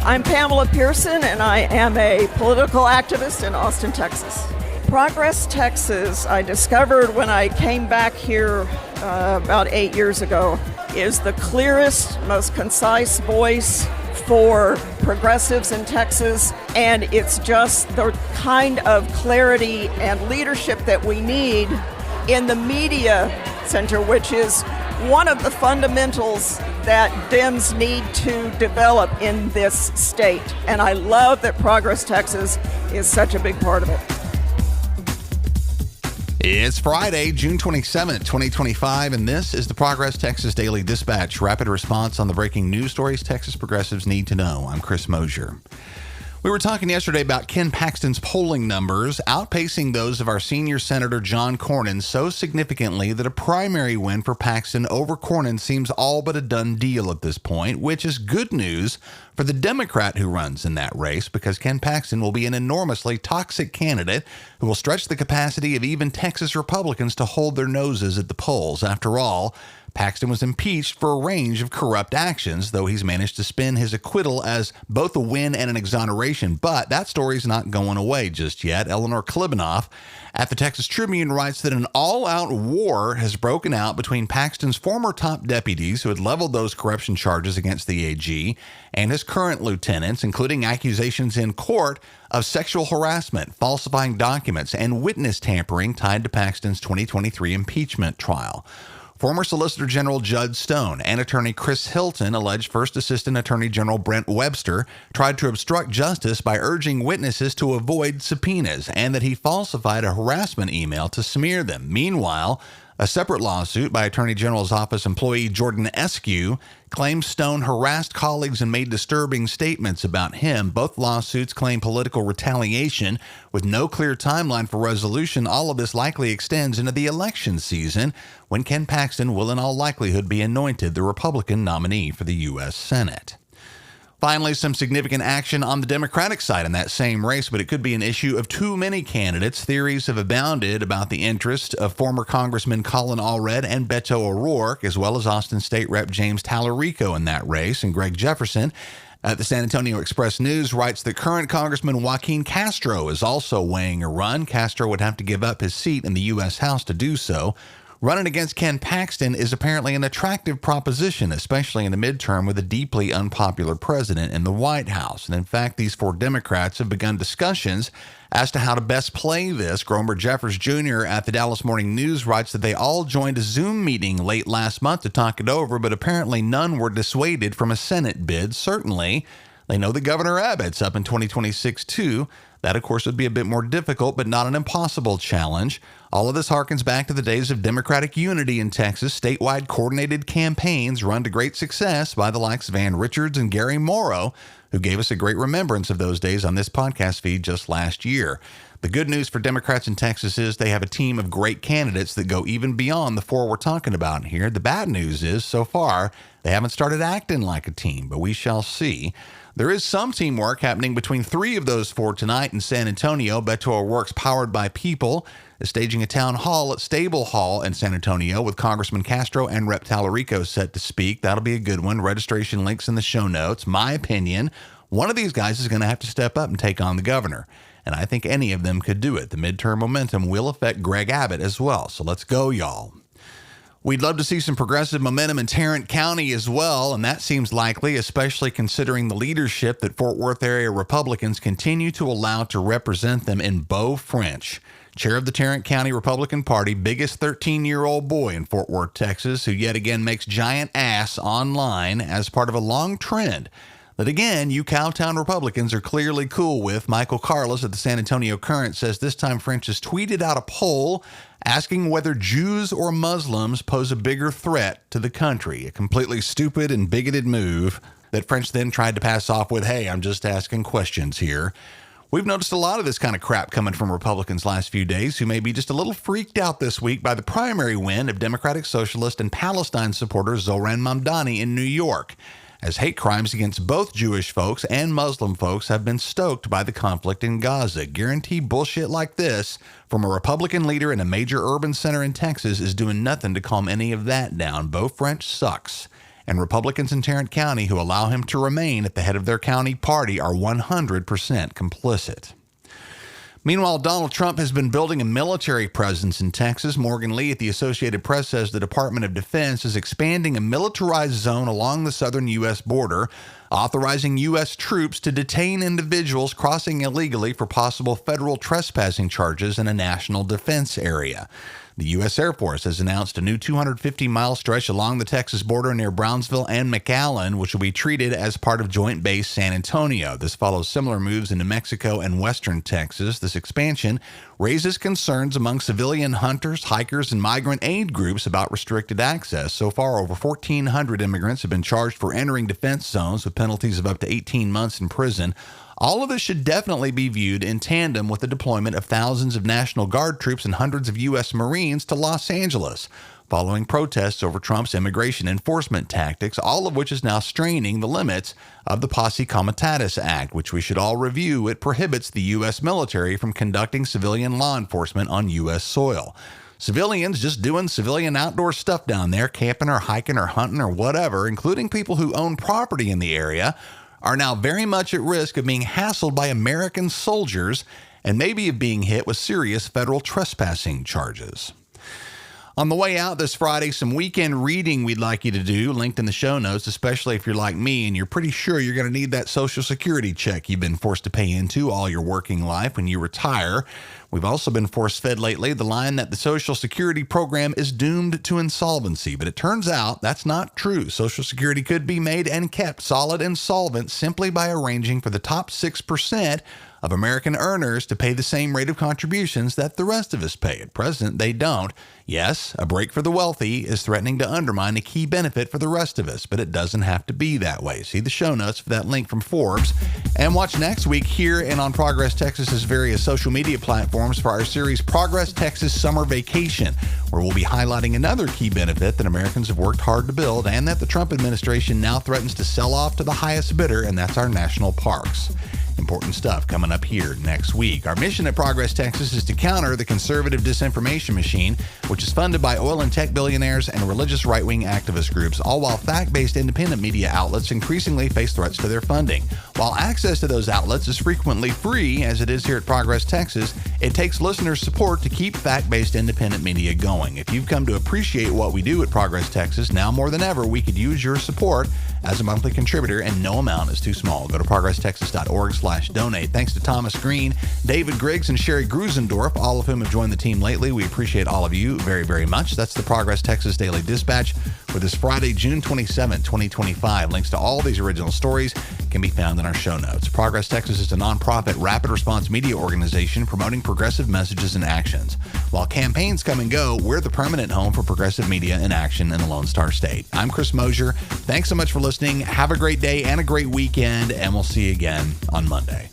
I'm Pamela Pearson, and I am a political activist in Austin, Texas. Progress Texas, I discovered when I came back here about 8 years ago, is the clearest, most concise voice for progressives in Texas, and it's just the kind of clarity and leadership that we need in the media center, which is one of the fundamentals that Dems need to develop in this state. And I love that Progress Texas is such a big part of it. It's Friday, June 27th, 2025, and this is the Progress Texas Daily Dispatch, rapid response on the breaking news stories Texas progressives need to know. I'm Chris Mosier. We were talking yesterday about Ken Paxton's polling numbers outpacing those of our senior Senator John Cornyn so significantly that a primary win for Paxton over Cornyn seems all but a done deal at this point, which is good news for the Democrat who runs in that race, because Ken Paxton will be an enormously toxic candidate who will stretch the capacity of even Texas Republicans to hold their noses at the polls. After all, Paxton was impeached for a range of corrupt actions, though he's managed to spin his acquittal as both a win and an exoneration. But that story's not going away just yet. Eleanor Klibanoff at the Texas Tribune writes that an all-out war has broken out between Paxton's former top deputies who had leveled those corruption charges against the AG and his current lieutenants, including accusations in court of sexual harassment, falsifying documents, and witness tampering tied to Paxton's 2023 impeachment trial. Former Solicitor General Judd Stone and attorney Chris Hilton alleged First Assistant Attorney General Brent Webster tried to obstruct justice by urging witnesses to avoid subpoenas, and that he falsified a harassment email to smear them. Meanwhile, a separate lawsuit by Attorney General's office employee Jordan Eskew claims Stone harassed colleagues and made disturbing statements about him. Both lawsuits claim political retaliation with no clear timeline for resolution. All of this likely extends into the election season, when Ken Paxton will in all likelihood be anointed the Republican nominee for the U.S. Senate. Finally, some significant action on the Democratic side in that same race, but it could be an issue of too many candidates. Theories have abounded about the interest of former Congressman Colin Allred and Beto O'Rourke, as well as Austin State Rep James Tallarico in that race. And Greg Jefferson at the San Antonio Express-News writes that current Congressman Joaquin Castro is also weighing a run. Castro would have to give up his seat in the U.S. House to do so. Running against Ken Paxton is apparently an attractive proposition, especially in a midterm with a deeply unpopular president in the White House. And in fact, these four Democrats have begun discussions as to how to best play this. Gromer Jeffers Jr. at the Dallas Morning News writes that they all joined a Zoom meeting late last month to talk it over, but apparently none were dissuaded from a Senate bid. Certainly, they know that Governor Abbott's up in 2026 too. That, of course, would be a bit more difficult, but not an impossible challenge. All of this harkens back to the days of Democratic unity in Texas, statewide coordinated campaigns run to great success by the likes of Ann Richards and Gary Morrow, who gave us a great remembrance of those days on this podcast feed just last year. The good news for Democrats in Texas is they have a team of great candidates that go even beyond the four we're talking about here. The bad news is, so far, they haven't started acting like a team, but we shall see. There is some teamwork happening between three of those four tonight in San Antonio. Beto O'Rourke's Powered by People is staging a town hall at Stable Hall in San Antonio with Congressman Castro and Rep Tallarico set to speak. That'll be a good one. Registration links in the show notes. My opinion, one of these guys is going to have to step up and take on the governor, and I think any of them could do it. The midterm momentum will affect Greg Abbott as well, so let's go, y'all. We'd love to see some progressive momentum in Tarrant County as well, and that seems likely, especially considering the leadership that Fort Worth area Republicans continue to allow to represent them in Beau French, chair of the Tarrant County Republican Party, biggest 13-year-old boy in Fort Worth, Texas, who yet again makes giant ass online as part of a long trend that, again, you Cowtown Republicans are clearly cool with. Michael Carlos at the San Antonio Current says this time French has tweeted out a poll asking whether Jews or Muslims pose a bigger threat to the country. A completely stupid and bigoted move that French then tried to pass off with, hey, I'm just asking questions here. We've noticed a lot of this kind of crap coming from Republicans last few days, who may be just a little freaked out this week by the primary win of Democratic Socialist and Palestine supporter Zohran Mamdani in New York, as hate crimes against both Jewish folks and Muslim folks have been stoked by the conflict in Gaza. Guarantee bullshit like this from a Republican leader in a major urban center in Texas is doing nothing to calm any of that down. Beau French sucks, and Republicans in Tarrant County who allow him to remain at the head of their county party are 100% complicit. Meanwhile, Donald Trump has been building a military presence in Texas. Morgan Lee at the Associated Press says the Department of Defense is expanding a militarized zone along the southern U.S. border, authorizing U.S. troops to detain individuals crossing illegally for possible federal trespassing charges in a national defense area. The U.S. Air Force has announced a new 250-mile stretch along the Texas border near Brownsville and McAllen, which will be treated as part of Joint Base San Antonio. This follows similar moves in New Mexico and western Texas. This expansion raises concerns among civilian hunters, hikers, and migrant aid groups about restricted access. So far, over 1,400 immigrants have been charged for entering defense zones with penalties of up to 18 months in prison. All of this should definitely be viewed in tandem with the deployment of thousands of National Guard troops and hundreds of U.S. Marines to Los Angeles, following protests over Trump's immigration enforcement tactics, all of which is now straining the limits of the Posse Comitatus Act, which we should all review. It prohibits the U.S. military from conducting civilian law enforcement on U.S. soil. Civilians just doing civilian outdoor stuff down there, camping or hiking or hunting or whatever, including people who own property in the area, are now very much at risk of being hassled by American soldiers and maybe of being hit with serious federal trespassing charges. On the way out this Friday, some weekend reading we'd like you to do, linked in the show notes, especially if you're like me and you're pretty sure you're going to need that Social Security check you've been forced to pay into all your working life when you retire. We've also been force-fed lately the line that the Social Security program is doomed to insolvency, but it turns out that's not true. Social Security could be made and kept solid and solvent simply by arranging for the top 6% of American earners to pay the same rate of contributions that the rest of us pay. At present, they don't. Yes, a break for the wealthy is threatening to undermine a key benefit for the rest of us, but it doesn't have to be that way. See the show notes for that link from Forbes, and watch next week here and on Progress Texas's various social media platforms for our series Progress Texas Summer Vacation, where we'll be highlighting another key benefit that Americans have worked hard to build and that the Trump administration now threatens to sell off to the highest bidder, and that's our national parks. Important stuff coming up here next week. Our mission at Progress Texas is to counter the conservative disinformation machine, which is funded by oil and tech billionaires and religious right-wing activist groups, all while fact-based independent media outlets increasingly face threats to their funding. While access to those outlets is frequently free, as it is here at Progress Texas, it takes listeners' support to keep fact-based independent media going. If you've come to appreciate what we do at Progress Texas, now more than ever, we could use your support as a monthly contributor, and no amount is too small. Go to progresstexas.org/donate. Thanks to Thomas Green, David Griggs, and Sherry Grusendorf, all of whom have joined the team lately. We appreciate all of you very, very much. That's the Progress Texas Daily Dispatch for this Friday, June 27, 2025. Links to all these original stories can be found in our show notes. Progress Texas is a nonprofit rapid response media organization promoting progressive messages and actions. While campaigns come and go, we're the permanent home for progressive media in action in the Lone Star State. I'm Chris Mosier. Thanks so much for listening. Have a great day and a great weekend, and we'll see you again on Monday.